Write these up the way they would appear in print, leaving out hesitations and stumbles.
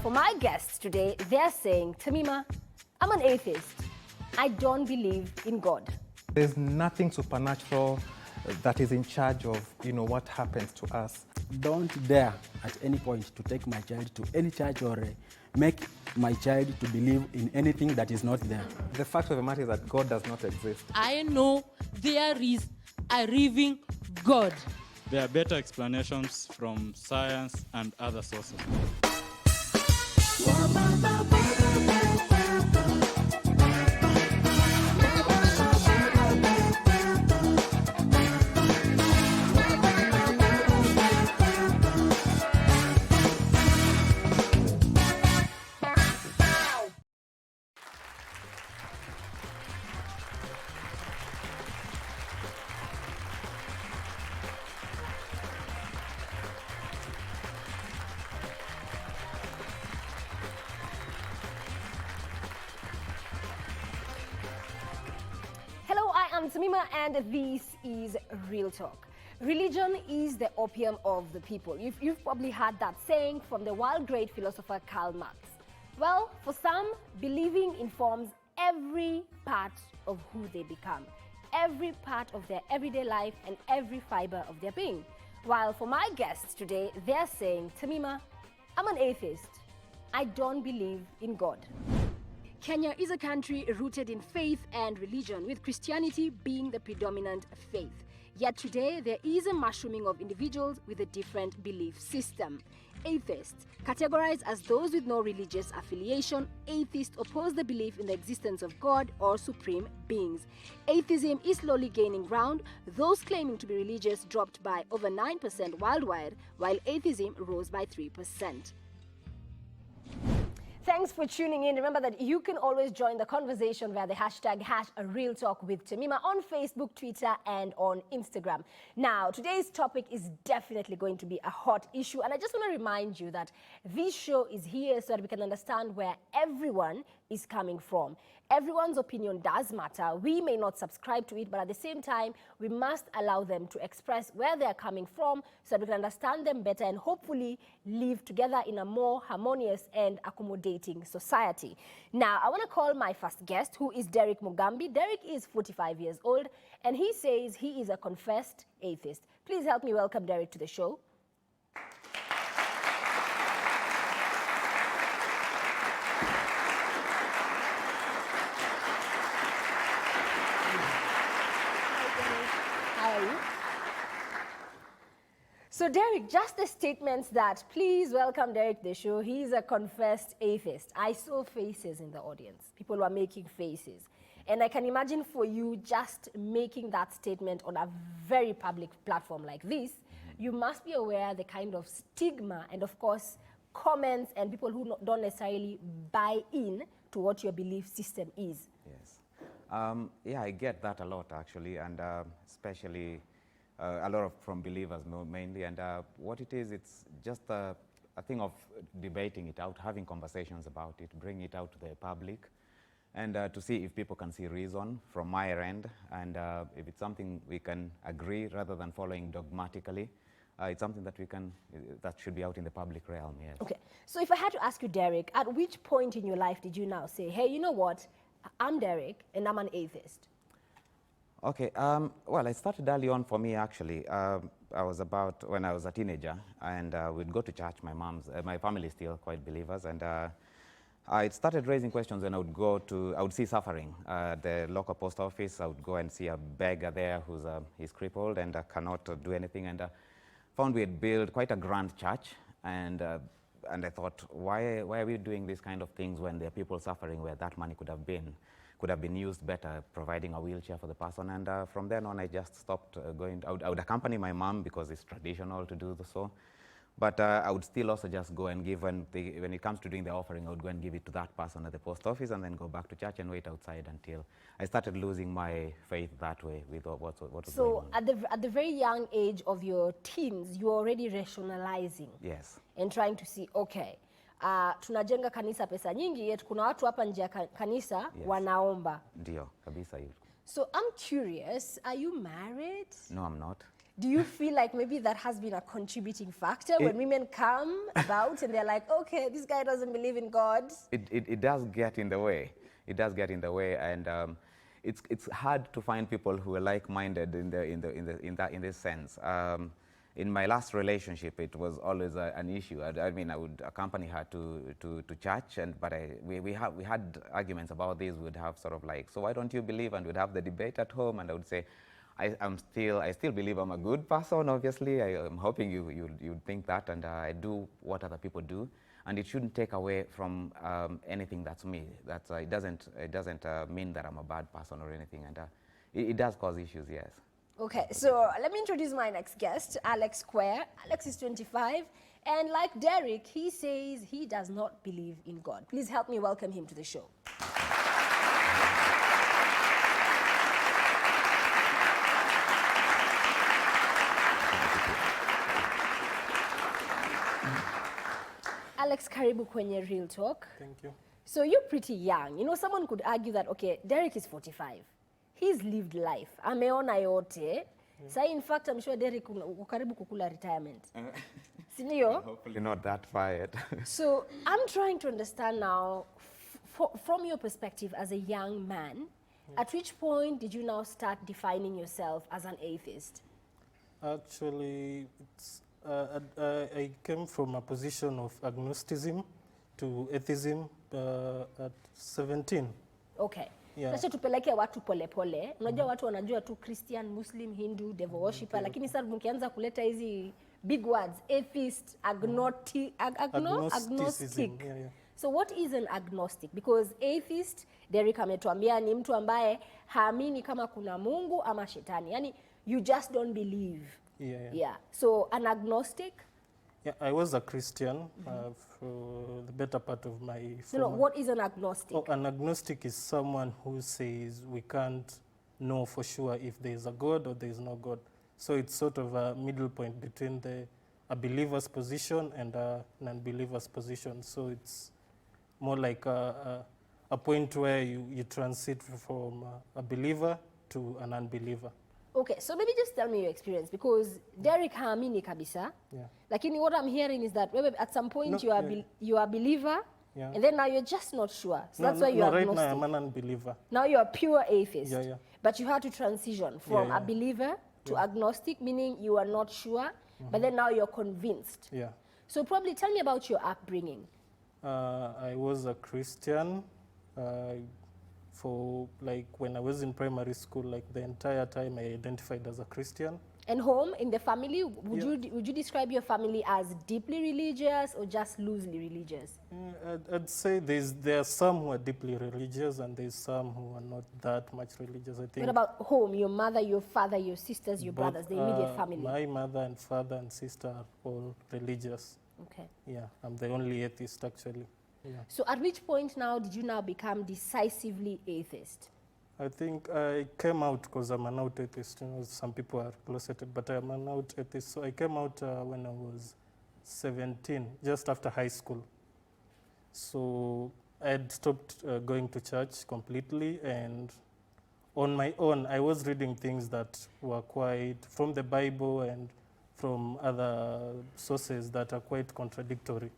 for my guests today, they're saying, Tamima, I'm an atheist. I don't believe in God. There's nothing supernatural that is in charge of, what happens to us. Don't dare at any point to take my child to any church or make my child to believe in anything that is not there. The fact of the matter is that God does not exist. I know there is a living God. There are better explanations from science and other sources. I'm Tamima, and this is Real Talk. Religion is the opium of the people. You've probably heard that saying from the world great philosopher Karl Marx. Well, for some, believing informs every part of who they become, every part of their everyday life and every fiber of their being. While for my guests today, they're saying, Tamima, I'm an atheist. I don't believe in God. Kenya is a country rooted in faith and religion, with Christianity being the predominant faith. Yet today, there is a mushrooming of individuals with a different belief system. Atheists, categorized as those with no religious affiliation, atheists oppose the belief in the existence of God or supreme beings. Atheism is slowly gaining ground. Those claiming to be religious dropped by over 9% worldwide, while atheism rose by 3%. Thanks for tuning in. Remember that you can always join the conversation via the hashtag #RealTalkWithTamima on Facebook, Twitter, and on Instagram. Now, today's topic is definitely going to be a hot issue, and I just want to remind you that this show is here so that we can understand where everyone is coming from. Everyone's opinion does matter. We may not subscribe to it, but at the same time, we must allow them to express where they are coming from so that we can understand them better and hopefully live together in a more harmonious and accommodating society. Now, I want to call my first guest, who is Derrick Mugambi. Derrick is 45 years old, and he says he is a confessed atheist. Please help me welcome Derrick to the show. So Derrick, just the statements that, please welcome Derrick to the show. He's a confessed atheist. I saw faces in the audience. People were making faces. And I can imagine for you just making that statement on a very public platform like this, you must be aware the kind of stigma and, of course, comments and people who don't necessarily buy in to what your belief system is. Yes. Yeah, I get that a lot, actually, and especially a lot of from believers mainly, and what it is, it's just a thing of debating it out, having conversations about it, bringing it out to the public, and to see if people can see reason from my end, and if it's something we can agree rather than following dogmatically. It's something that that should be out in the public realm, yes. Okay, so if I had to ask you, Derrick, at which point in your life did you now say, hey, you know what, I'm Derrick and I'm an atheist? Okay, well, it started early on for me, actually. I was when I was a teenager, and we'd go to church. My family is still quite believers, and it started raising questions when I would see suffering. The local post office, I would go and see a beggar there he's crippled and cannot do anything, and found we had built quite a grand church, and I thought, why are we doing these kind of things when there are people suffering where that money could have been used better, providing a wheelchair for the person. And from then on, I just stopped going. I would accompany my mom because it's traditional to do so. But I would still also just go and give, when it comes to doing the offering, I would go and give it to that person at the post office and then go back to church and wait outside until I started losing my faith that way with what was going on. So at the very young age of your teens, you were already rationalizing. Yes. And trying to see, okay, tunajenga kanisa pesa nyingi, yet kuna watu hapa nje ya kanisa, yes, wanaomba. Ndio, kabisa hiyo. So I'm curious, are you married? No, I'm not. Do you feel like maybe that has been a contributing factor when women come about and they're like, okay, this guy doesn't believe in God? It does get in the way. It does get in the way, and it's hard to find people who are like-minded in this sense. In my last relationship, it was always an issue. I mean, I would accompany her to church, but we had arguments about this. We'd have sort of like, so why don't you believe? And we'd have the debate at home, and I would say, I still believe I'm a good person. Obviously, I'm hoping you'd think that, and I do what other people do, and it shouldn't take away from anything that's me. It doesn't mean that I'm a bad person or anything, and it does cause issues, yes. Okay, so let me introduce my next guest, Alex Kweya. Alex is 25, and like Derrick, he says he does not believe in God. Please help me welcome him to the show. Alex, karibu kwenye Real Talk. Thank you. So you're pretty young. You know, someone could argue that, okay, Derrick is 45. He's lived life. Ameona yote. So in fact, I'm sure Derrick uko karibu kukula retirement. Sindio? Hopefully not that far yet. So I'm trying to understand now, from your perspective as a young man, at which point did you now start defining yourself as an atheist? Actually, I came from a position of agnosticism to atheism at 17. Okay. Yeah. Sasa tupeleke watu pole pole. Unajua watu wanajua tu Christian, Muslim, Hindu, devil worshipper, lakini sasa mkianza kuleta hizi big words, atheist, agnostic. Agnosticism, yeah. So what is an agnostic? Because atheist, Derrick ametuambia ni mtu ambaye haamini kama kuna Mungu ama shetani. Yani you just don't believe. Yeah. So an agnostic? Yeah, I was a Christian for the better part of my No, what is an agnostic? Oh, an agnostic is someone who says we can't know for sure if there is a God or there is no God. So it's sort of a middle point between a believer's position and a non-believer's position. So it's more like a point where you transit from a believer to an unbeliever. Okay, so maybe just tell me your experience, because Derrick haamini kabisa. Yeah. Lakini what I'm hearing is that at some point you are a believer, and then now you're just not sure. So that's why you're agnostic. Right now I'm an unbeliever. Now you're a pure atheist. Yeah. But you had to transition from a believer to agnostic, meaning you are not sure, but then now you're convinced. Yeah. So probably tell me about your upbringing. I was a Christian for like when I was in primary school, like the entire time I identified as a Christian. And home, in the family, would you describe your family as deeply religious or just loosely religious? I'd say there are some who are deeply religious and there's some who are not that much religious, I think. What about home, your mother, your father, your sisters, your brothers, the immediate family? My mother and father and sister are all religious. Okay. Yeah, I'm the only atheist actually. Yeah. So at which point now did you now become decisively atheist? I think I came out because I'm an out atheist. You know, some people are closeted, but I'm an out atheist. So I came out when I was 17, just after high school. So I had stopped going to church completely, and on my own, I was reading things that were quite from the Bible and from other sources that are quite contradictory.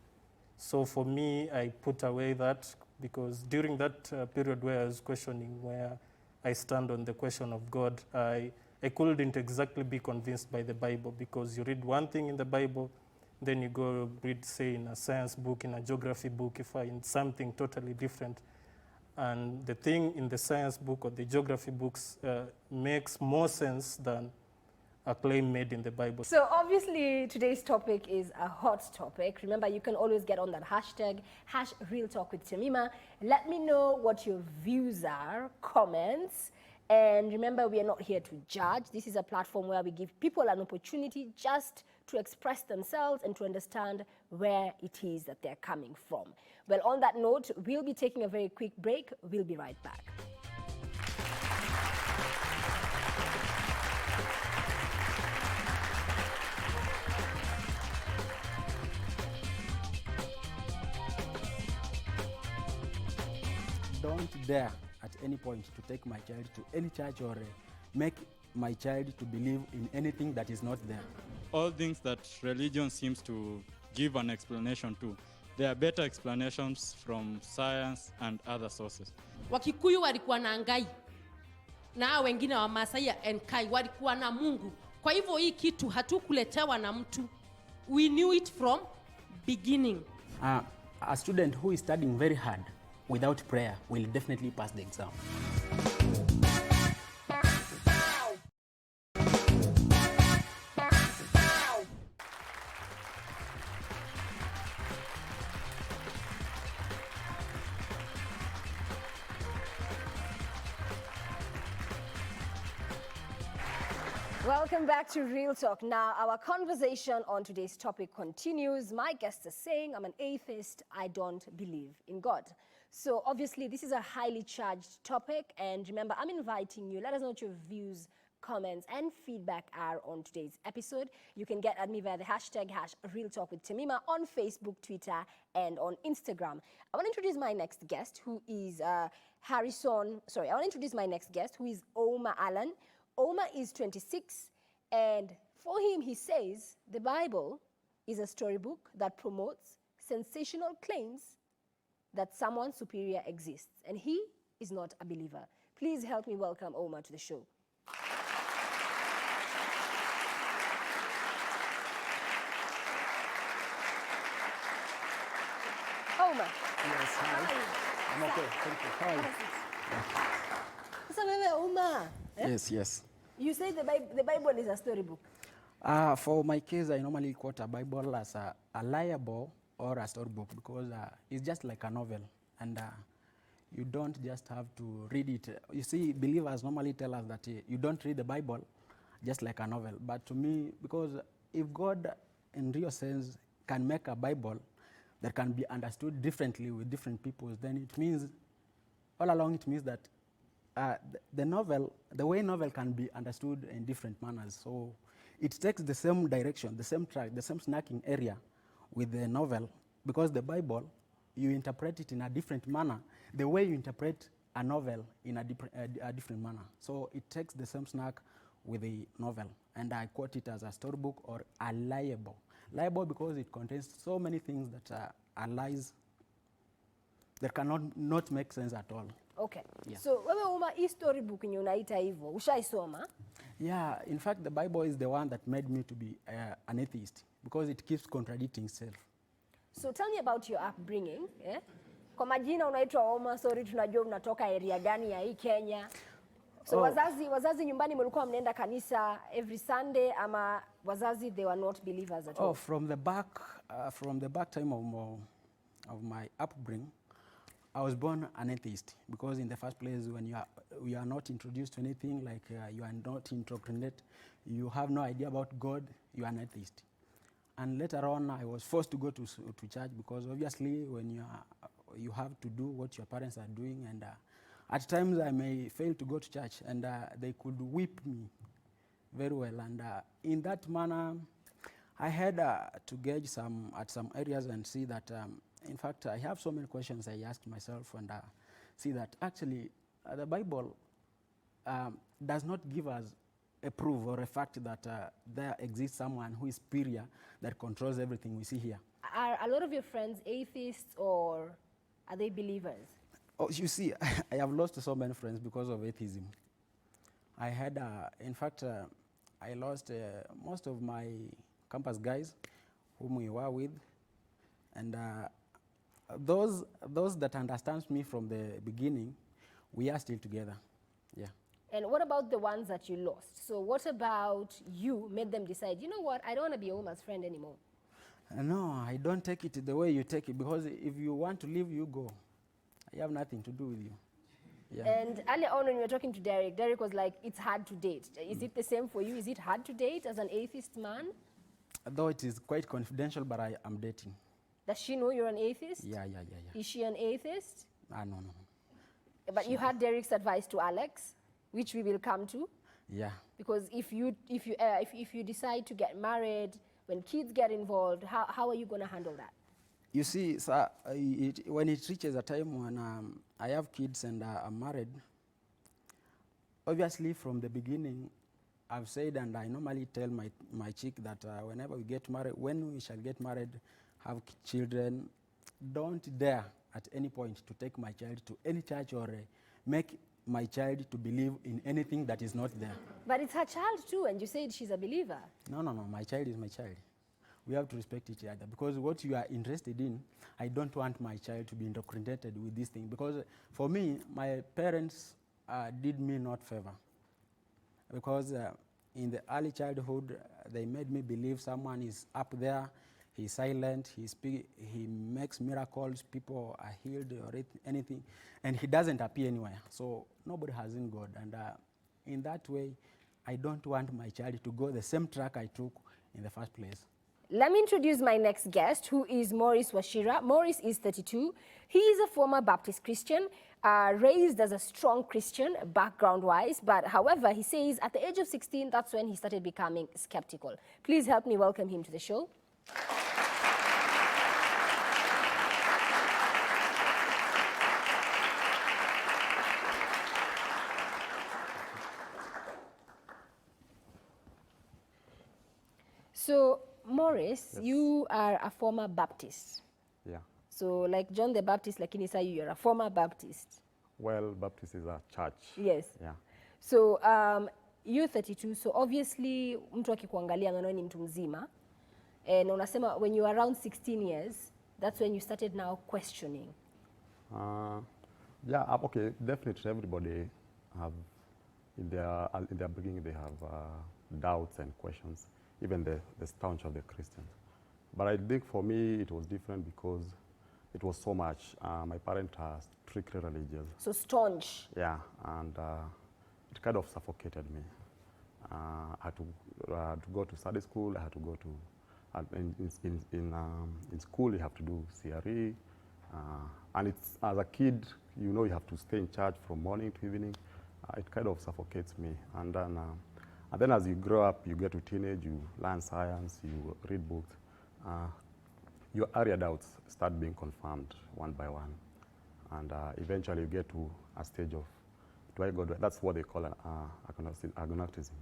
So for me, I put away that, because during that period where I was questioning where I stand on the question of God, I couldn't exactly be convinced by the Bible, because you read one thing in the Bible, then you go read, say, in a science book, in a geography book, you find something totally different. And the thing in the science book or the geography books makes more sense than a claim made in the Bible. So obviously today's topic is a hot topic. Remember, you can always get on that hashtag, #RealTalkWithTamima. Let me know what your views are, comments. And remember, we are not here to judge. This is a platform where we give people an opportunity just to express themselves and to understand where it is that they're coming from. Well, on that note, we'll be taking a very quick break. We'll be right back. Don't dare at any point to take my child to any church or make my child to believe in anything that is not there. All things that religion seems to give an explanation to, there are better explanations from science and other sources. Wakikuyu walikuwa na Ngai na wengine wa Masai Enkai walikuwa na Mungu. Kwa hivyo hii kitu hatukuletewa na mtu. We knew it from beginning. A student who is studying very hard without prayer will definitely pass the exam. Welcome back to Real Talk. Now, our conversation on today's topic continues. My guest is saying, I'm an atheist, I don't believe in God. So obviously, this is a highly charged topic. And remember, I'm inviting you. Let us know what your views, comments, and feedback are on today's episode. You can get at me via the hashtag #RealTalkWithTamima on Facebook, Twitter, and on Instagram. I want to introduce my next guest, who is Ouma Allan. Ouma is 26, and for him, he says the Bible is a storybook that promotes sensational claims that someone superior exists, and he is not a believer. Please help me welcome Ouma to the show. Ouma. Yes, hi. I'm okay, thank you. Hi. Sasa wewe Ouma. Yes. You say the Bible is a storybook. For my case, I normally quote a Bible as a liable or a storybook because it's just like a novel, and you don't just have to read it. You see, believers normally tell us that you don't read the Bible just like a novel. But to me, because if God, in real sense, can make a Bible that can be understood differently with different peoples, then it means, all along it means that the way novel can be understood in different manners. So it takes the same direction, the same track, the same snacking area with the novel, because the Bible, you interpret it in a different manner, the way you interpret a novel in a different manner. So it takes the same snack with the novel, and I quote it as a storybook or a liable. Liable because it contains so many things that are lies that cannot not make sense at all. Okay. Yeah. So wewe Ouma, hii storybook yenye unaita hivyo, ushaisoma? Yeah, in fact, the Bible is the one that made me to be an atheist because it keeps contradicting itself. So tell me about your upbringing. Kwa majina unaitwa Ouma, sorry tunajua unatoka area gani ya hii Kenya. So wazazi nyumbani mlikuwa mnaenda kanisa every Sunday ama wazazi they were not believers at all? From the back time of my upbringing, I was born an atheist because in the first place, when you are not introduced to anything, like you are not indoctrinated, you have no idea about God, you are an atheist. And later on, I was forced to go to church because obviously when you have to do what your parents are doing, and at times I may fail to go to church, and they could whip me very well. And in that manner, I had to gauge at some areas and see that in fact, I have so many questions I asked myself, and see that actually the Bible does not give us a proof or a fact that there exists someone who is superior that controls everything we see here. Are a lot of your friends atheists or are they believers? Oh, you see, I have lost so many friends because of atheism. I had, in fact, I lost most of my campus guys whom we were with, and those that understand me from the beginning, we are still together. Yeah. And what about the ones that you lost? So what about you made them decide, you know what, I don't want to be Ouma's friend anymore? No, I don't take it the way you take it, because if you want to leave, you go. I have nothing to do with you. Yeah. And earlier on when you were talking to Derrick, Derrick was like, it's hard to date. Is it the same for you? Is it hard to date as an atheist man? Though it is quite confidential, but I am dating. Does she know you're an atheist? Yeah. Is she an atheist? No. But you had Derrick's advice to Alex, which we will come to. Yeah. Because if you decide to get married, when kids get involved, how are you going to handle that? You see, sir, when it reaches a time when I have kids and I'm married, obviously from the beginning, I've said, and I normally tell my chick that whenever we get married, when we shall get married, have children, don't dare at any point to take my child to any church or make my child to believe in anything that is not there. But it's her child too, and you said she's a believer. No, no, no, my child is my child. We have to respect each other, because what you are interested in, I don't want my child to be indoctrinated with this thing, because for me, my parents did me not favor, because in the early childhood, they made me believe someone is up there, he's silent, he makes miracles, people are healed or anything, and he doesn't appear anywhere. So nobody has seen God, and in that way, I don't want my child to go the same track I took in the first place. Let me introduce my next guest, who is Maurice Wachira. Maurice is 32. He is a former Baptist Christian, raised as a strong Christian background-wise, but however, he says at the age of 16, that's when he started becoming skeptical. Please help me welcome him to the show. So, Maurice, Yes. you are a former Baptist. Yeah. So, like John the Baptist, like Inisa, you're a former Baptist. Well, Baptist is a church. Yes. Yeah. So, you're 32, so obviously, mtu akikuangalia anaona ni mtu mzima. And unasema, when you were around 16 years, that's when you started now questioning. Yeah, okay, definitely everybody have, in their beginning, they have doubts and questions, even the staunch of the Christians. But I think for me, it was different because it was so much. My parents are strictly religious. So staunch. Yeah, and it kind of suffocated me. I had to go to Sunday school. I had to go to, in school you have to do CRE, and it's, as a kid, you know, you have to stay in church from morning to evening. It kind of suffocates me, and then as you grow up, you get to teenage, you learn science, you read books. Your area doubts start being confirmed one by one, and eventually you get to a stage of, do I go? That's what they call agnosticism.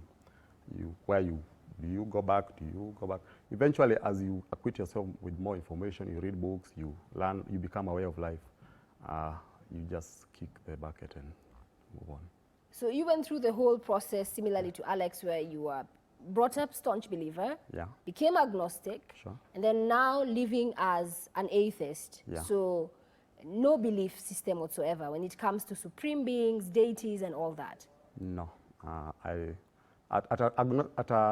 Do you go back? Do you go back? Eventually, as you acquit yourself with more information, you read books, you learn, you become aware of life. You just kick the bucket and move on. So you went through the whole process similarly to Alex, where you were brought up staunch believer, Yeah. became agnostic, Sure. and then now living as an atheist. Yeah. So no belief system whatsoever when it comes to supreme beings, deities, and all that. No. At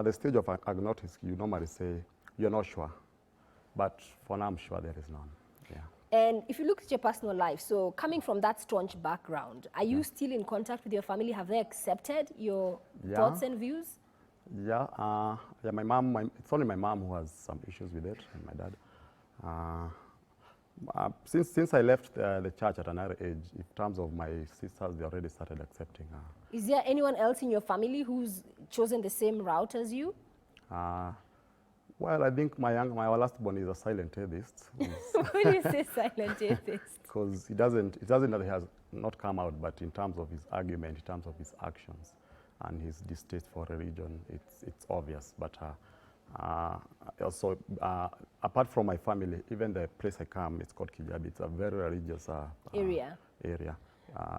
the stage of agnostics, you normally say you're not sure. But for now, I'm sure there is none. Yeah. And if you look at your personal life, so coming from that staunch background, are you still in contact with your family? Have they accepted your thoughts and views? Yeah, yeah. My mom. It's only my mom who has some issues with it, and my dad. Since I left the church at an early age, in terms of my sisters, they already started accepting her. Is there anyone else in your family who's chosen the same route as you? Well, I think my last born is a silent atheist. When you say silent atheist? Because it doesn't that he has not come out, but in terms of his argument, in terms of his actions, and his distaste for religion, it's obvious. But also, apart from my family, even the place I come, it's called Kijabi. It's a very religious Area.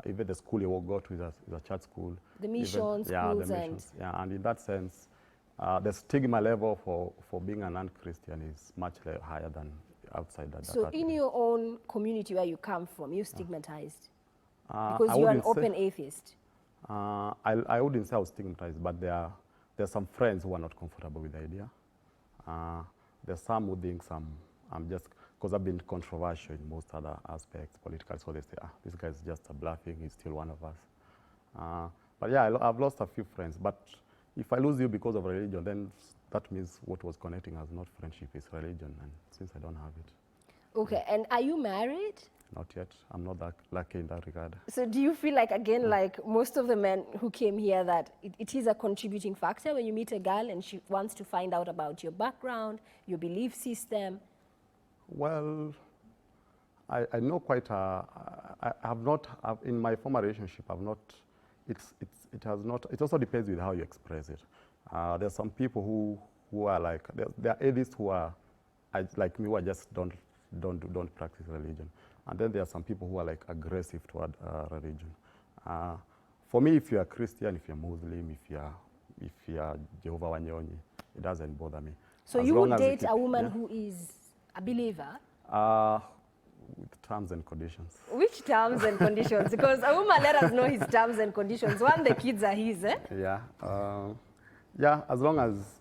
Even the school you go to is a church school. The mission schools and in that sense, the stigma level for being a non-Christian is much higher than outside that. So in your own community where you come from, you're stigmatized? I Because you're an wouldn't say- open atheist? I wouldn't say I was stigmatized, but there are some friends who are not comfortable with the idea. There's some who think I'm just, because I've been controversial in most other aspects, political, so they say, this guy's just a bluffing, he's still one of us. But yeah, I've lost a few friends, but if I lose you because of religion, then that means what was connecting us, not friendship, is religion, and since I don't have it. Okay, and are you married? Not yet. I'm not that lucky in that regard. So do you feel like, again, like most of the men who came here, that it is a contributing factor when you meet a girl and she wants to find out about your background, your belief system? Well, I know quite I have not, in my former relationship, I've not it has not, it also depends with how you express it. There's some people who are like, there are atheists who are, like me, who are just don't practice religion. And then there are some people who are like aggressive toward religion. For me, if you're a Christian, if you're Muslim, if you're Jehovah Wanyonyi, it doesn't bother me. So you would date a woman who is a believer? With terms and conditions. Which terms and conditions? Because Ouma let us know his terms and conditions. One, the kids are his, eh? Yeah. Yeah, as long as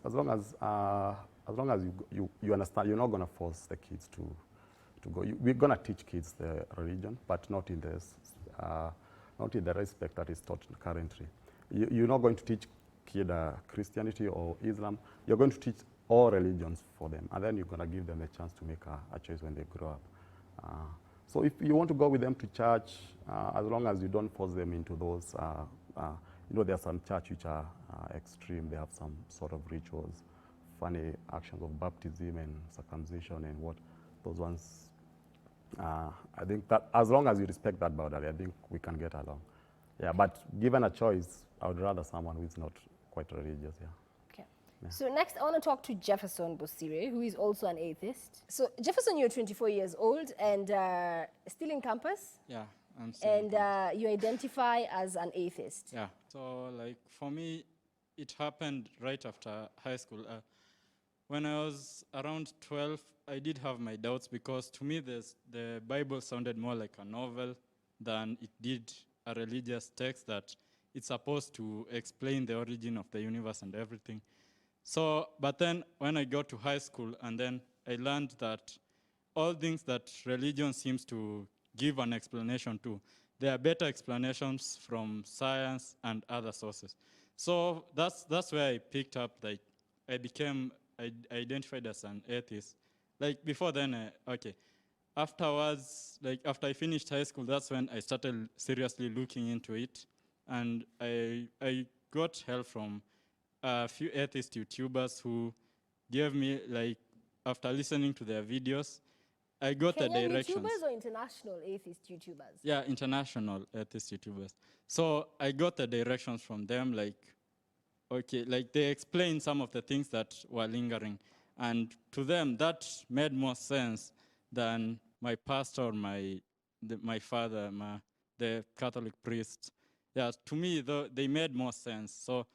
you understand, you're not going to force the kids to go. We're going to teach kids the religion, but not in the respect that is taught currently. You're not going to teach kid Christianity or Islam. You're going to teach all religions for them, and then you're going to give them a chance to make a choice when they grow up. So if you want to go with them to church, as long as you don't force them into those, you know, there are some church which are extreme. They have some sort of rituals, funny actions of baptism and circumcision and what, those ones. I think that as long as you respect that boundary, I think we can get along. Yeah, but given a choice, I would rather someone who is not quite religious, yeah. Okay. Yeah. So next, I want to talk to Jefferson Bosire, who is also an atheist. So Jefferson, you're 24 years old and still in campus? Yeah, I'm still And you identify as an atheist? Yeah, so like for me, it happened right after high school. When I was around 12, I did have my doubts because to me the Bible sounded more like a novel than it did a religious text that it's supposed to explain the origin of the universe and everything. So, but then when I got to high school and then I learned that all things that religion seems to give an explanation to, there are better explanations from science and other sources. So that's where I picked up, like I identified as an atheist. Like before then, okay. Afterwards, like after I finished high school, that's when I started seriously looking into it. And I got help from a few atheist YouTubers who gave me, like, after listening to their videos, I got the directions. Kenyan YouTubers or international atheist YouTubers? Yeah, international atheist YouTubers. So I got the directions from them, like, okay, like they explained some of the things that were lingering. And to them, that made more sense than my pastor or my father, the Catholic priest. Yeah, to me, they made more sense. So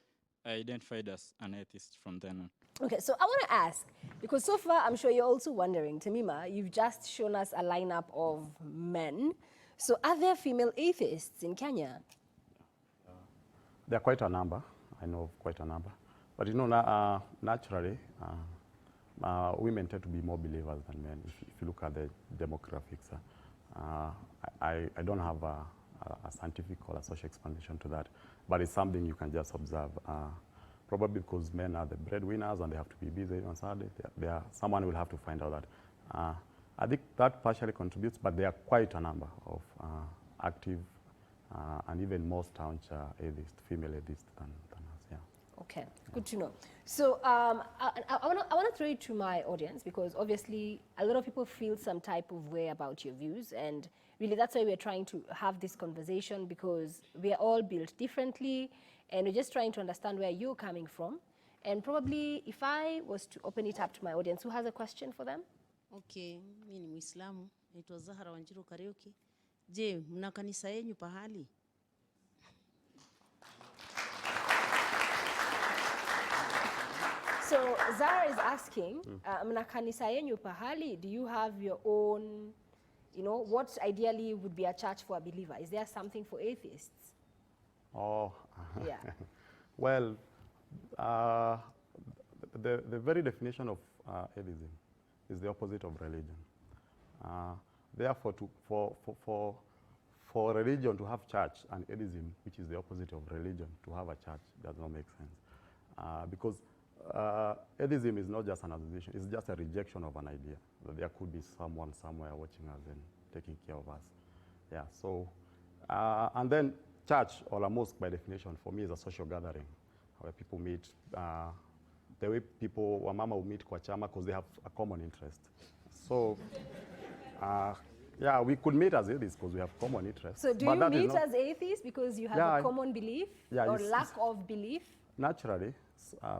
I identified as an atheist from then on. Okay, so I want to ask, because so far I'm sure you're also wondering, Tamima, you've just shown us a lineup of men. So are there female atheists in Kenya? There are quite a number. I know of quite a number. But you know, naturally, women tend to be more believers than men. If you look at the demographics, I don't have a scientific or a social explanation to that, but it's something you can just observe. Probably because men are the breadwinners and they have to be busy on Saturday. Someone will have to find out that. I think that partially contributes, but there are quite a number of active and even more staunch atheists, female atheists than us, yeah. Okay, good to know. So I want to throw it to my audience because obviously a lot of people feel some type of way about your views, and really that's why we're trying to have this conversation, because we are all built differently and we're just trying to understand where you're coming from. And probably if I was to open it up to my audience, who has a question for them? Okay, mimi ni Muislamu, naitwa Zahara Wanjiru Karaoke. Je, mna kanisa yenu pahali? So Zara is asking, mna kanisa yenu pahali, do you have your own, you know, what ideally would be a church for a believer? Is there something for atheists? Oh, yeah. Well, the very definition of atheism is the opposite of religion. Therefore, for religion to have church and atheism, which is the opposite of religion, to have a church does not make sense. Because atheism is not just an association, it's just a rejection of an idea that there could be someone somewhere watching us and taking care of us. Yeah, so, and then church, or a mosque by definition, for me is a social gathering where people meet. The way wamama will meet kwa chama because they have a common interest. So Yeah, we could meet as atheists because we have common interests. So do but you that is meet not- as atheists because you have Yeah, a common belief yeah, or it's- lack of belief? Naturally,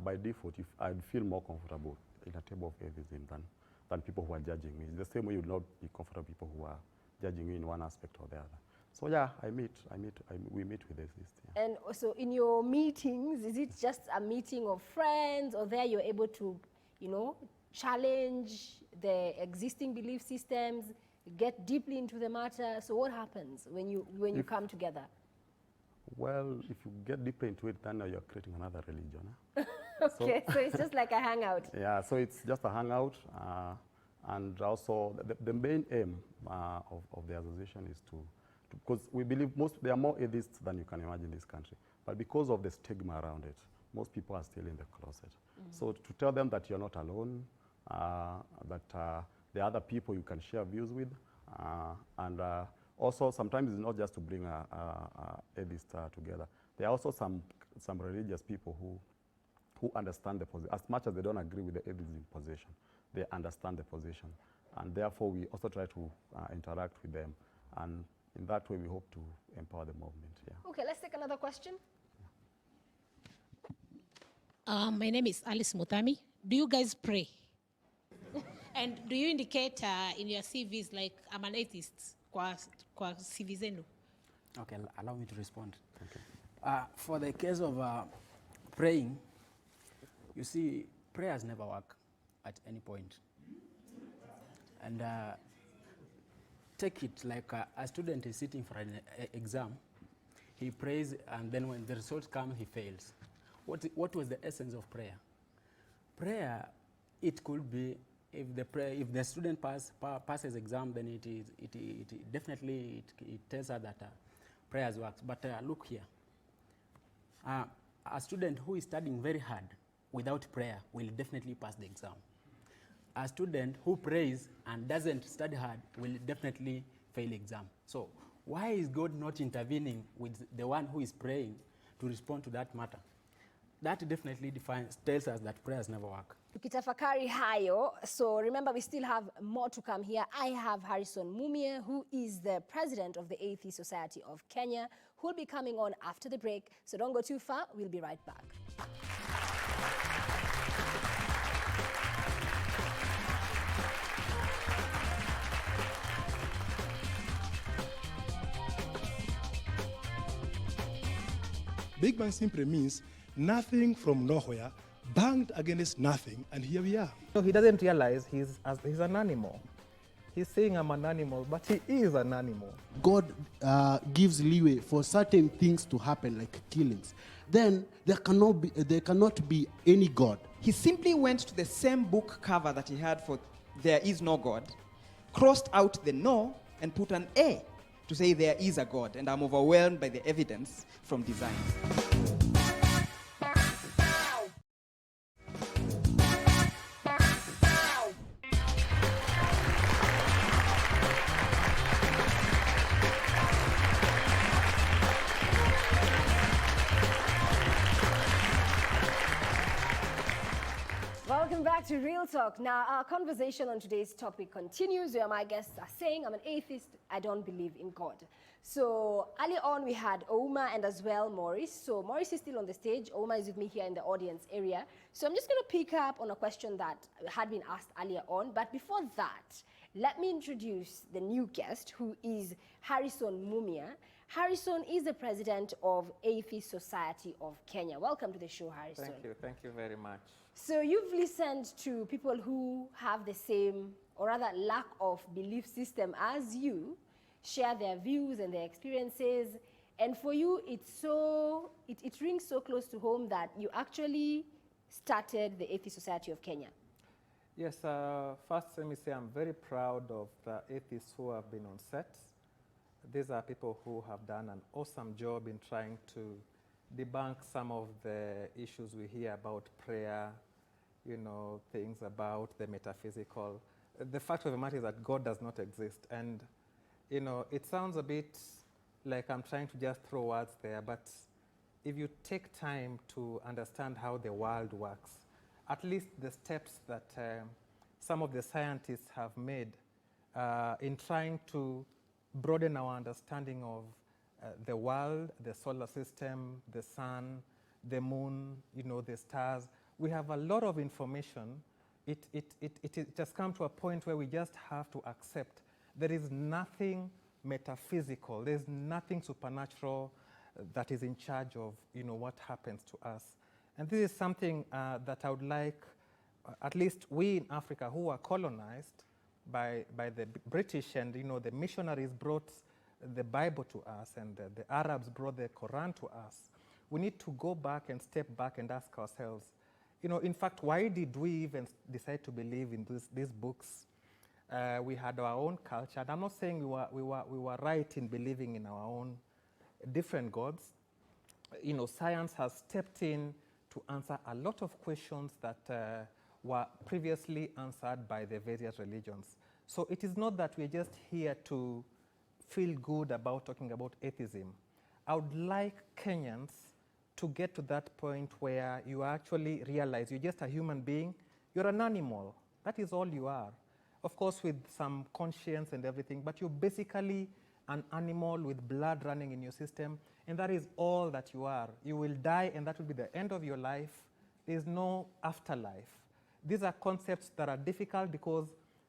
by default, if I'd feel more comfortable in a table of atheism than people who are judging me. It's the same way you would not be comfortable with people who are judging you in one aspect or the other. So yeah, we meet with atheists. Yeah. And so in your meetings, is it just a meeting of friends, or there you're able to, you know, challenge the existing belief systems, get deeply into the matter? So what happens when you come together? Well, if you get deeper into it, then you're creating another religion. Okay, so it's just like a hangout. Yeah, so it's just a hangout. And also, the main aim of the association is to because we believe there are more atheists than you can imagine in this country. But because of the stigma around it, most people are still in the closet. So to tell them that you're not alone, that there are other people you can share views with, and also sometimes it's not just to bring atheists together. There are also some religious people who understand the position. As much as they don't agree with the atheism position, they understand the position. And therefore, we also try to interact with them. And in that way, we hope to empower the movement. Yeah. Okay, let's take another question. My name is Alice Mutami. Do you guys pray? And do you indicate in your CVs like I'm an atheist? Kwa CV zenu? Okay, allow me to respond. Okay. For the case of praying, you see, prayers never work at any point. And take it like a student is sitting for an exam, he prays, and then when the results come, he fails. What was the essence of prayer? Prayer, it could be, if the student passes exam, then it definitely tells her that prayers works. But look here, a student who is studying very hard without prayer will definitely pass the exam. A student who prays and doesn't study hard will definitely fail exam. So why is God not intervening with the one who is praying to respond to that matter? That definitely tells us that prayers never work. Tukitafakari hayo, so remember we still have more to come here. I have Harrison Mumia, who is the president of the Atheist Society of Kenya, who will be coming on after the break. So don't go too far, we'll be right back. Big Bang simply means nothing from nowhere, banged against nothing, and here we are. So he doesn't realize he's an animal. He's saying I'm an animal, but he is an animal. God gives leeway for certain things to happen, like killings. Then there cannot be any God. He simply went to the same book cover that he had for There Is No God, crossed out the no, and put an A to say there is a God, and I'm overwhelmed by the evidence from design. Welcome back to Real Talk. Now, our conversation on today's topic continues where my guests are saying, I'm an atheist, I don't believe in God. So earlier on, we had Ouma and as well Maurice. So Maurice is still on the stage. Ouma is with me here in the audience area. So I'm just going to pick up on a question that had been asked earlier on. But before that, let me introduce the new guest, who is Harrison Mumia. Harrison is the president of Atheist Society of Kenya. Welcome to the show, Harrison. Thank you very much. So you've listened to people who have the same, or rather lack of belief system as you, share their views and their experiences. And for you, it rings so close to home that you actually started the Atheist Society of Kenya. Yes, first let me say I'm very proud of the atheists who have been on set. These are people who have done an awesome job in trying to debunk some of the issues we hear about prayer, you know, things about the metaphysical. The fact of the matter is that God does not exist. And, you know, it sounds a bit like I'm trying to just throw words there, but if you take time to understand how the world works, at least the steps that some of the scientists have made in trying to broaden our understanding of the world, the solar system, the sun, the moon, the stars. We have a lot of information. It has come to a point where we just have to accept there is nothing metaphysical, there's nothing supernatural that is in charge of what happens to us. And this is something that I would like, at least we in Africa who are colonized by the British, and the missionaries brought the Bible to us, and the Arabs brought the Quran to us. We need to go back and step back and ask ourselves, in fact, why did we even decide to believe in these books? We had our own culture, and I'm not saying we were right in believing in our own different gods. Science has stepped in to answer a lot of questions that were previously answered by the various religions. So it is not that we're just here to feel good about talking about atheism. I would like Kenyans to get to that point where you actually realize you're just a human being, you're an animal, that is all you are. Of course, with some conscience and everything, but you're basically an animal with blood running in your system, and that is all that you are. You will die, and that will be the end of your life. There's no afterlife. These are concepts that are difficult because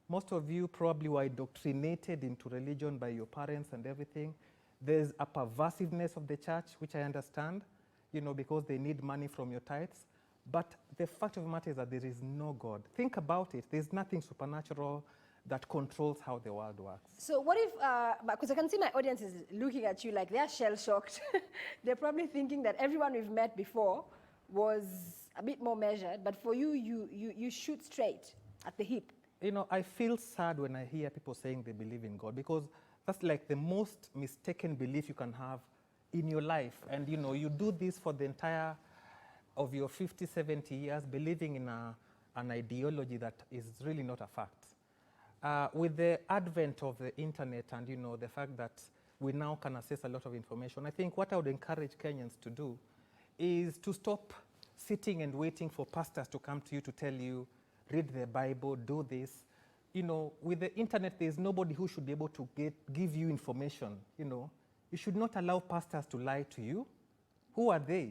most of you probably were indoctrinated into religion by your parents and everything. There's a perversiveness of the church, which I understand, because they need money from your tithes. But the fact of the matter is that there is no God. Think about it. There's nothing supernatural that controls how the world works. So what if, because I can see my audience is looking at you like they're shell-shocked. They're probably thinking that everyone we've met before was a bit more measured, but for you, you shoot straight at the hip. I feel sad when I hear people saying they believe in God, because that's like the most mistaken belief you can have in your life. And you do this for the entire of your 50, 70 years, believing in an ideology that is really not a fact. With the advent of the internet and the fact that we now can access a lot of information, I think what I would encourage Kenyans to do is to stop sitting and waiting for pastors to come to you to tell you, read the Bible, do this. With the internet, there's nobody who should be able to give you information. You should not allow pastors to lie to you. Who are they?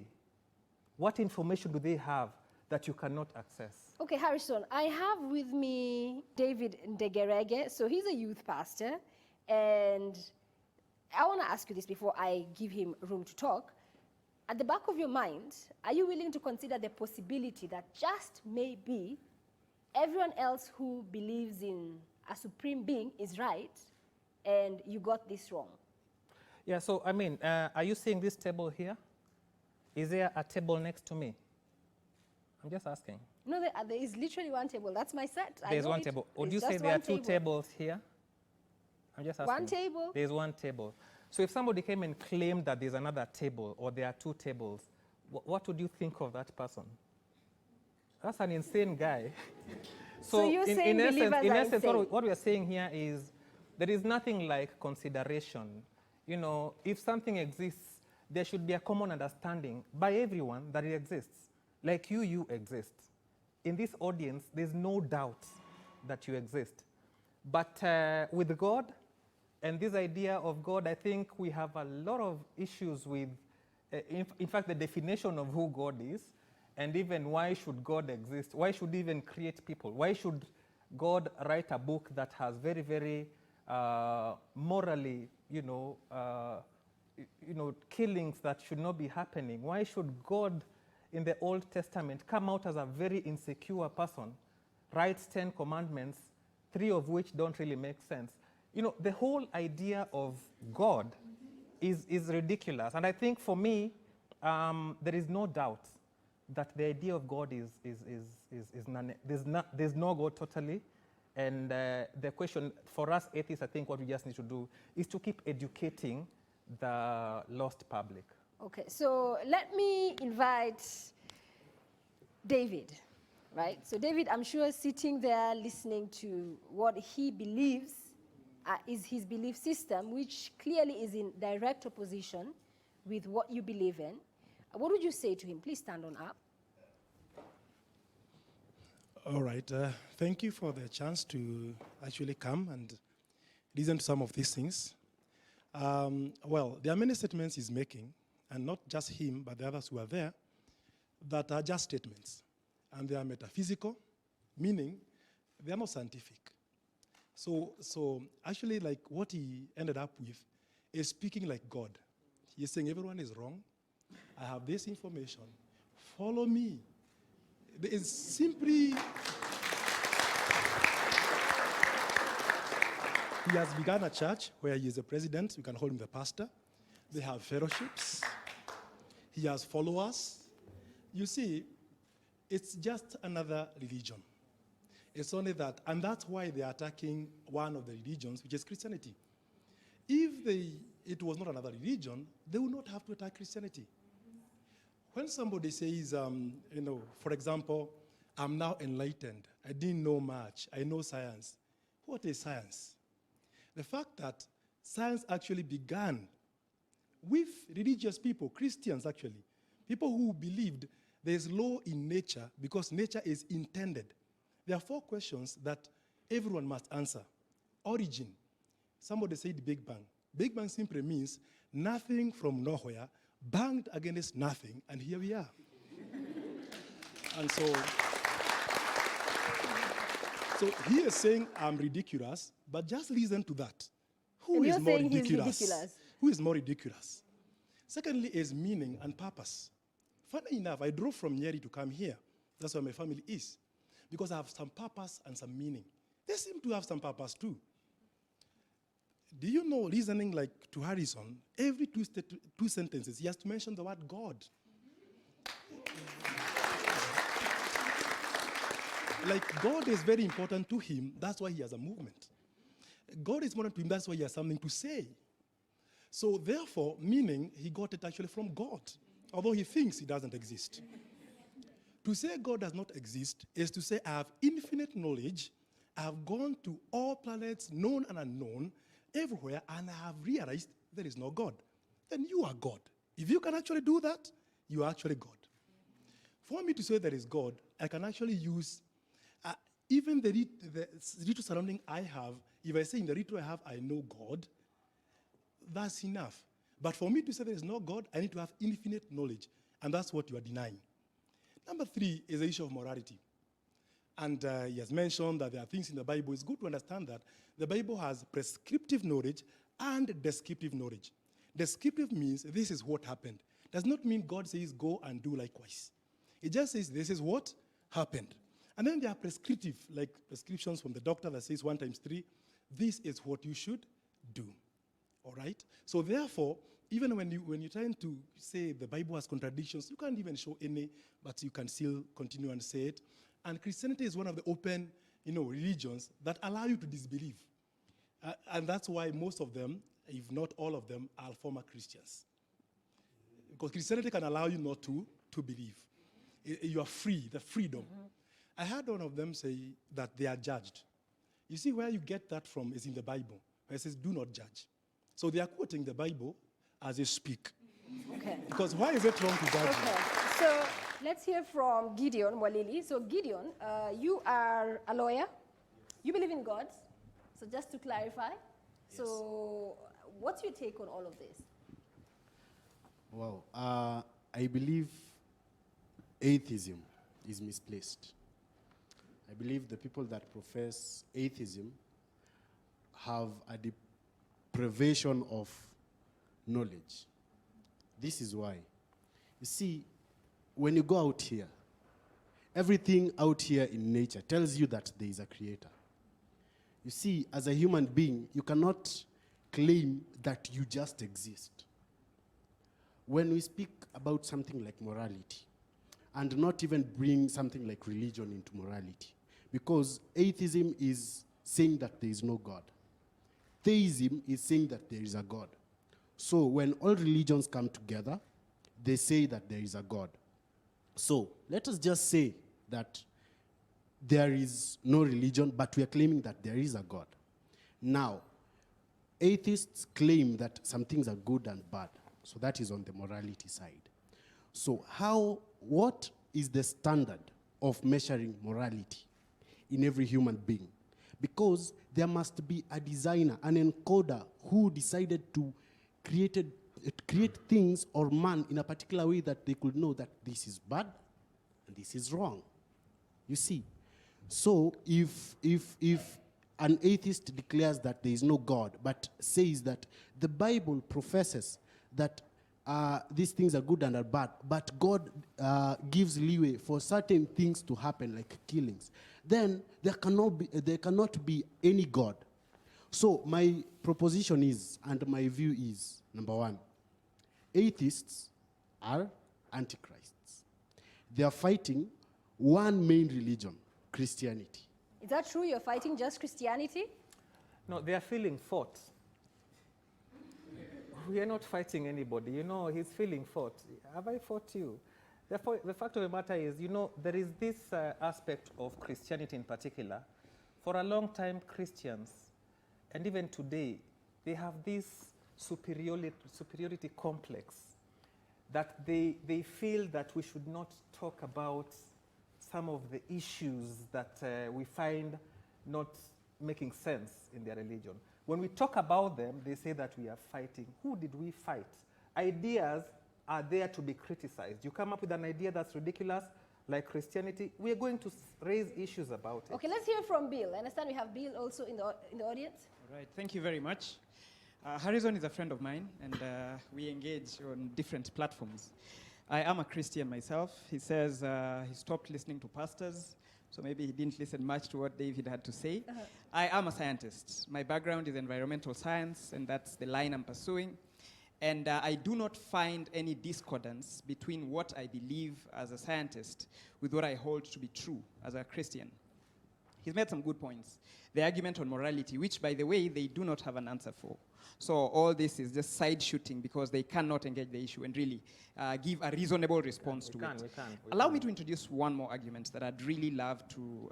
What information do they have that you cannot access? Okay, Harrison, I have with me David Ndegerege. So he's a youth pastor, and I want to ask you this before I give him room to talk. At the back of your mind, are you willing to consider the possibility that just maybe everyone else who believes in a supreme being is right, and you got this wrong? Yeah, so I mean, are you seeing this table here? Is there a table next to me? I'm just asking. No, there is literally one table. That's my set. There's one table. Would you say there are two tables here? I'm just asking. One table? There's one table. So if somebody came and claimed that there's another table or there are two tables, what would you think of that person? That's an insane guy. So you're saying in essence, what we are saying here is there is nothing like consideration. If something exists, there should be a common understanding by everyone that it exists. Like you exist. In this audience, there's no doubt that you exist. But with God and this idea of God, I think we have a lot of issues with, in fact, the definition of who God is, and even why should God exist? Why should he even create people? Why should God write a book that has very, very morally, killings that should not be happening? Why should God in the Old Testament come out as a very insecure person, writes 10 commandments, 3 of which don't really make sense? The whole idea of God is ridiculous. And I think for me, there is no doubt that the idea of God there's no God totally. And the question for us atheists, I think what we just need to do is to keep educating the lost public. Okay, so let me invite David, right? So David, I'm sure sitting there listening to what he believes is his belief system, which clearly is in direct opposition with what you believe in. What would you say to him? Please stand on up. All right. Thank you for the chance to actually come and listen to some of these things. Well, there are many statements he's making, and not just him, but the others who are there, that are just statements. And they are metaphysical, meaning they are not scientific. So actually, like what he ended up with is speaking like God. He is saying everyone is wrong. I have this information. Follow me. It's simply... He has begun a church where he is a president. You can call him the pastor. They have fellowships. He has followers. You see, it's just another religion. It's only that, and that's why they are attacking one of the religions, which is Christianity. If it was not another religion, they would not have to attack Christianity. When somebody says, for example, I'm now enlightened, I didn't know much, I know science. What is science? The fact that science actually began with religious people, Christians actually, people who believed there's law in nature because nature is intended. There are 4 questions that everyone must answer. Origin. Somebody said Big Bang. Big Bang simply means nothing from nowhere, banged against nothing, and here we are. And so he is saying I'm ridiculous, but just listen to that. Who is more ridiculous? Who is more ridiculous? Secondly is meaning and purpose. Funny enough, I drove from Nyeri to come here. That's where my family is. Because I have some purpose and some meaning. They seem to have some purpose too. Do you know, listening like to Harrison, every two sentences, he has to mention the word God. Like God is very important to him, that's why he has a movement. God is important to him, that's why he has something to say. So therefore, meaning, he got it actually from God, although he thinks he doesn't exist. To say God does not exist is to say I have infinite knowledge, I have gone to all planets, known and unknown, everywhere, and I have realized there is no God. Then you are God. If you can actually do that, you are actually God. For me to say there is God, I can actually use even the ritual surrounding I have. If I say in the ritual I have, I know God, that's enough. But for me to say there is no God, I need to have infinite knowledge, and that's what you are denying. Number 3 is the issue of morality. And he has mentioned that there are things in the Bible. It's good to understand that the Bible has prescriptive knowledge and descriptive knowledge. Descriptive means this is what happened. Does not mean God says go and do likewise. It just says this is what happened. And then there are prescriptive, like prescriptions from the doctor that says 1 times 3, this is what you should do. All right? So therefore, even when you're trying to say the Bible has contradictions, you can't even show any, but you can still continue and say it. And Christianity is one of the open, religions that allow you to disbelieve. And that's why most of them, if not all of them, are former Christians. Because Christianity can allow you not to believe. You are free, the freedom. Mm-hmm. I heard one of them say that they are judged. You see, where you get that from is in the Bible, where it says, do not judge. So they are quoting the Bible as they speak. Okay. Because why is it wrong to judge? Okay. So let's hear from Gideon Walili. So Gideon, you are a lawyer. You believe in God. So just to clarify. Yes. So what's your take on all of this? Well, I believe atheism is misplaced. I believe the people that profess atheism have a deprivation of knowledge. This is why. You see, when you go out here, everything out here in nature tells you that there is a creator. You see, as a human being, you cannot claim that you just exist. When we speak about something like morality, and not even bring something like religion into morality, because atheism is saying that there is no God. Theism is saying that there is a God. So when all religions come together, they say that there is a God. So let us just say that there is no religion, but we are claiming that there is a God. Now, atheists claim that some things are good and bad. So that is on the morality side. So what is the standard of measuring morality in every human being? because there must be a designer, an encoder who decided to create things or man in a particular way that they could know that this is bad and this is wrong. You see? So if an atheist declares that there is no God, but says that the Bible professes that these things are good and are bad, but God gives leeway for certain things to happen, like killings, then there cannot be any God. So my proposition is, and my view is, number one, atheists are antichrists. They are fighting one main religion, Christianity. Is that true? You're fighting just Christianity? No, they are feeling fought. We are not fighting anybody. You know, he's feeling fought. Have I fought you? Therefore, the fact of the matter is, you know, there is this aspect of Christianity in particular. For a long time, Christians, and even today, they have this superiority complex that they feel that we should not talk about some of the issues that we find not making sense in their religion. When we talk about them, they say that we are fighting. Who did we fight? Ideas are there to be criticized. You come up with an idea that's ridiculous, like Christianity, we are going to raise issues about it. Okay, let's hear from Bill. I understand we have Bill also in the audience. All right, thank you very much. Harrison is a friend of mine, and we engage on different platforms. I am a Christian myself. He says he stopped listening to pastors, so maybe he didn't listen much to what David had to say. I am a scientist. My background is environmental science, and that's the line I'm pursuing. And I do not find any discordance between what I believe as a scientist with what I hold to be true as a Christian. He's made some good points. The argument on morality, which, by the way, they do not have an answer for. So all this is just side shooting because they cannot engage the issue and really give a reasonable response to it. Allow me to introduce one more argument that I'd really love to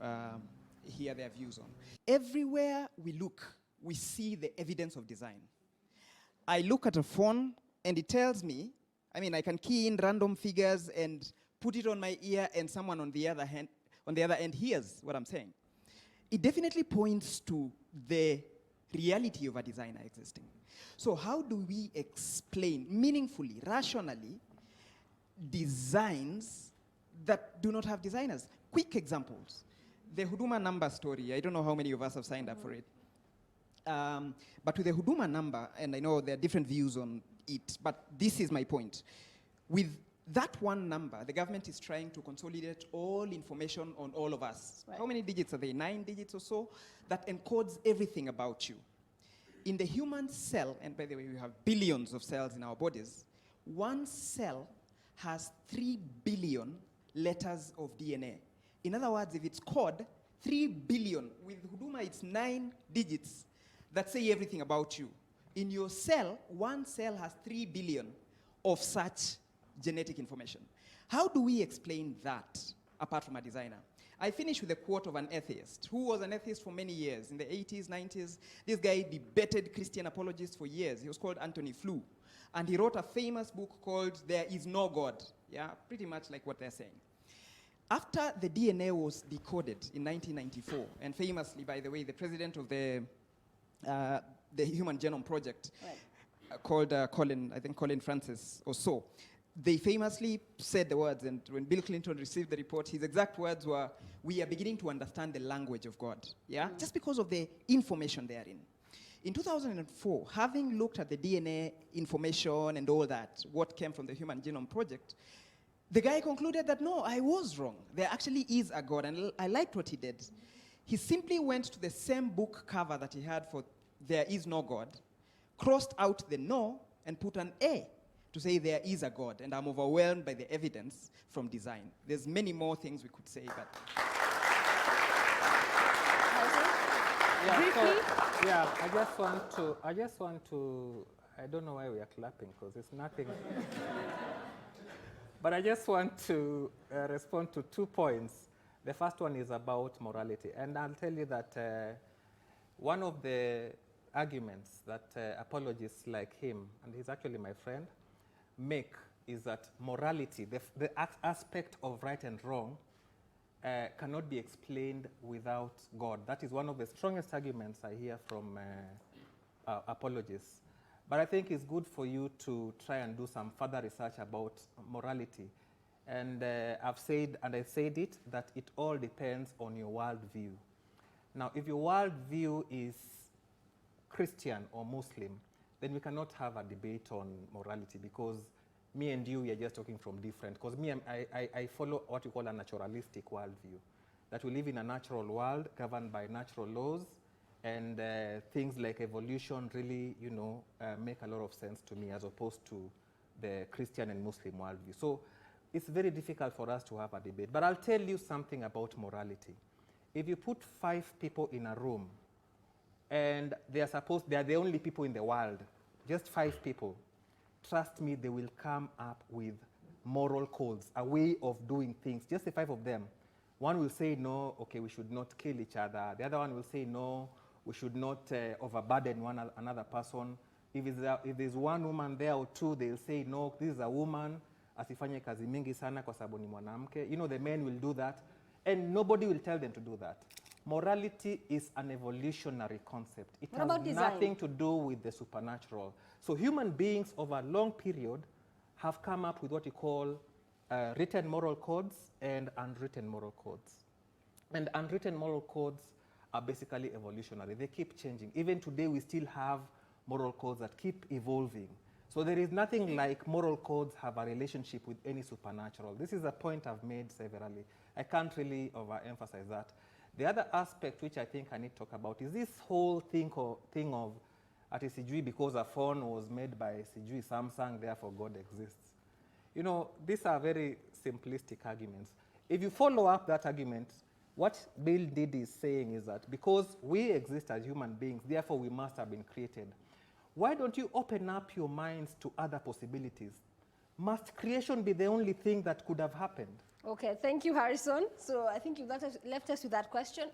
hear their views on. Everywhere we look, we see the evidence of design. I look at a phone and it tells me, I mean, I can key in random figures and put it on my ear and someone on the other end hears what I'm saying. It definitely points to the reality of a designer existing. So how do we explain meaningfully, rationally, designs that do not have designers? Quick examples. The Huduma number story, I don't know how many of us have signed up for it. But with the Huduma number, and I know there are different views on it, but this is my point. With that one number, the government is trying to consolidate all information on all of us. Right. How many digits are they? 9 digits or so? That encodes everything about you. In the human cell, and by the way, we have billions of cells in our bodies, one cell has 3 billion letters of DNA. In other words, if it's code, 3 billion. With Huduma, it's 9 digits that say everything about you. In your cell, one cell has 3 billion of such genetic information. How do we explain that apart from a designer? I finish with a quote of an atheist who was an atheist for many years. In the 80s, 90s, this guy debated Christian apologists for years. He was called Anthony Flew. And he wrote a famous book called There Is No God. Yeah, pretty much like what they're saying. After the DNA was decoded in 1994, and famously, by the way, the president of the Human Genome Project, right, called Colin Francis or so, they famously said the words, and when Bill Clinton received the report, his exact words were, "We are beginning to understand the language of God," yeah? Just because of the information therein. In 2004, having looked at the DNA information and all that, what came from the Human Genome Project, the guy concluded that, no, I was wrong. There actually is a God, and I liked what he did. He simply went to the same book cover that he had for There Is No God, crossed out the no, and put an A to say there is a God, and I'm overwhelmed by the evidence from design. There's many more things we could say, but... I just want to, I don't know why we are clapping, because it's nothing. But I just want to respond to 2 points. The first one is about morality, and I'll tell you that one of the arguments that apologists like him, and he's actually my friend, make is that morality, the aspect of right and wrong, cannot be explained without God. That is one of the strongest arguments I hear from apologists. But I think it's good for you to try and do some further research about morality. And I've said, and I said it, that it all depends on your worldview. Now, if your worldview is Christian or Muslim, then we cannot have a debate on morality, because me and you, we are just talking from different. Because me, I follow what you call a naturalistic worldview, that we live in a natural world governed by natural laws, and things like evolution really, you know, make a lot of sense to me as opposed to the Christian and Muslim worldview. So it's very difficult for us to have a debate. But I'll tell you something about morality. If you put 5 people in a room, and they are the only people in the world, just 5 people, trust me, they will come up with moral codes, a way of doing things, just the 5 of them. One will say, no, okay, we should not kill each other. The other one will say, no, we should not overburden another person. If there's one woman there or 2, they'll say, no, this is a woman, asifanye kazi mingi sana kwa sababu ni mwanamke. You know, the men will do that, and nobody will tell them to do that. Morality is an evolutionary concept. It has nothing to do with the supernatural. So human beings over a long period have come up with what you call written moral codes and unwritten moral codes. And unwritten moral codes are basically evolutionary. They keep changing. Even today, we still have moral codes that keep evolving. So there is nothing like moral codes have a relationship with any supernatural. This is a point I've made severally. I can't really overemphasize that. The other aspect which I think I need to talk about is this whole thing of ati sijui because a phone was made by sijui Samsung, therefore God exists. You know, these are very simplistic arguments. If you follow up that argument, what Bill Didi is saying is that because we exist as human beings, therefore we must have been created. Why don't you open up your minds to other possibilities? Must creation be the only thing that could have happened? Okay, thank you, Harrison. So I think you left us with that question.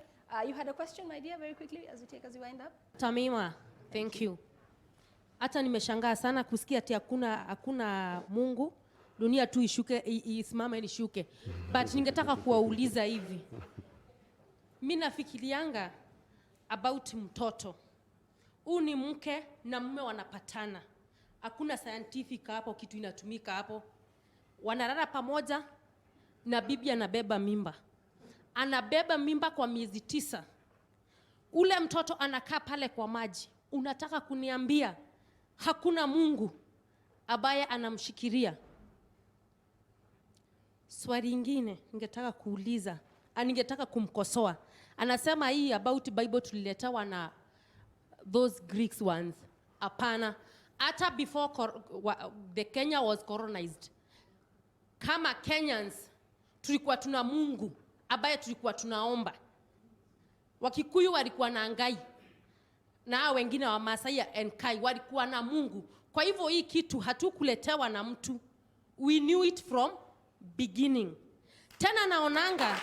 You had a question, my dear, very quickly, as you wind up. Tamima, thank you. Hata nimeshangaa sana kusikia ati hakuna Mungu, dunia tu isimame ishuke. But ningetaka kuwauliza hivi. Mimi nafikirianga about mtoto. Huyu ni mke na mume wanapatana. Hakuna scientific hapo, kitu inatumika hapo. Wanalala pamoja na bibi anabeba mimba. Anabeba mimba kwa miezi 9. Ule mtoto anakaa pale kwa maji. Unataka kuniambia hakuna Mungu ambaye anamshikiria? Swali lingine ningetaka kuuliza, ningetaka kumkosoa. Anasema hii about Bible tuliletewa na those Greeks ones. Hapana. Hata before the Kenya was colonized, kama Kenyans tulikuwa tuna Mungu ambaye tulikuwa tunaomba. Wakikuyu walikuwa na Ngai, na wengine wa Masai and Kai walikuwa na Mungu. Kwa hivyo hii kitu hatukuletewa na mtu. We knew it from beginning. Tena naonanga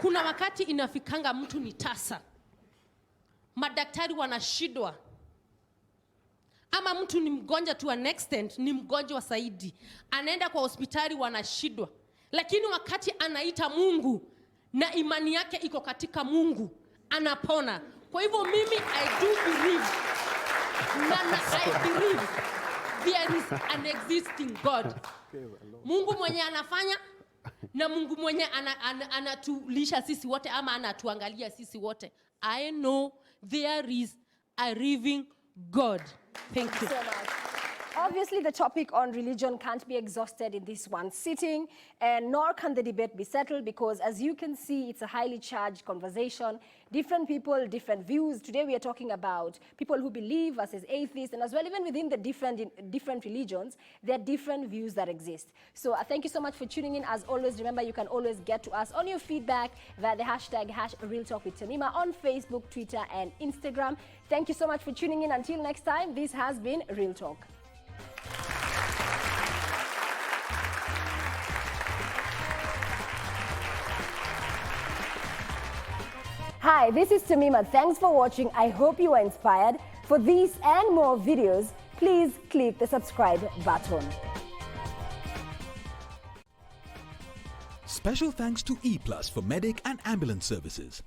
kuna wakati inafikanga mtu ni tasa. Madaktari wanashindwa. Ama mtu ni mgonjwa to an extent, ni mgonjwa zaidi. Anaenda kwa hospitali wanashindwa. Lakini wakati anaita Mungu na imani yake iko katika Mungu, anapona. Kwa hivyo mimi I do believe, I believe there is an existing God. Mungu mwenye anafanya na Mungu mwenye anatulisha sisi wote ama anatuangalia sisi wote. I know there is a living God. Thank you. So much. Obviously, the topic on religion can't be exhausted in this one sitting, and nor can the debate be settled because, as you can see, it's a highly charged conversation. Different people, different views. Today, we are talking about people who believe versus atheists, and as well, even within the different religions, there are different views that exist. So thank you so much for tuning in. As always, remember, you can always get to us on your feedback via the hashtag #RealTalkWithTamima on Facebook, Twitter, and Instagram. Thank you so much for tuning in. Until next time, this has been Real Talk. Hi, this is Tamima. Thanks for watching. I hope you are inspired. For these and more videos, please click the subscribe button. Special thanks to E+ for medic and ambulance services.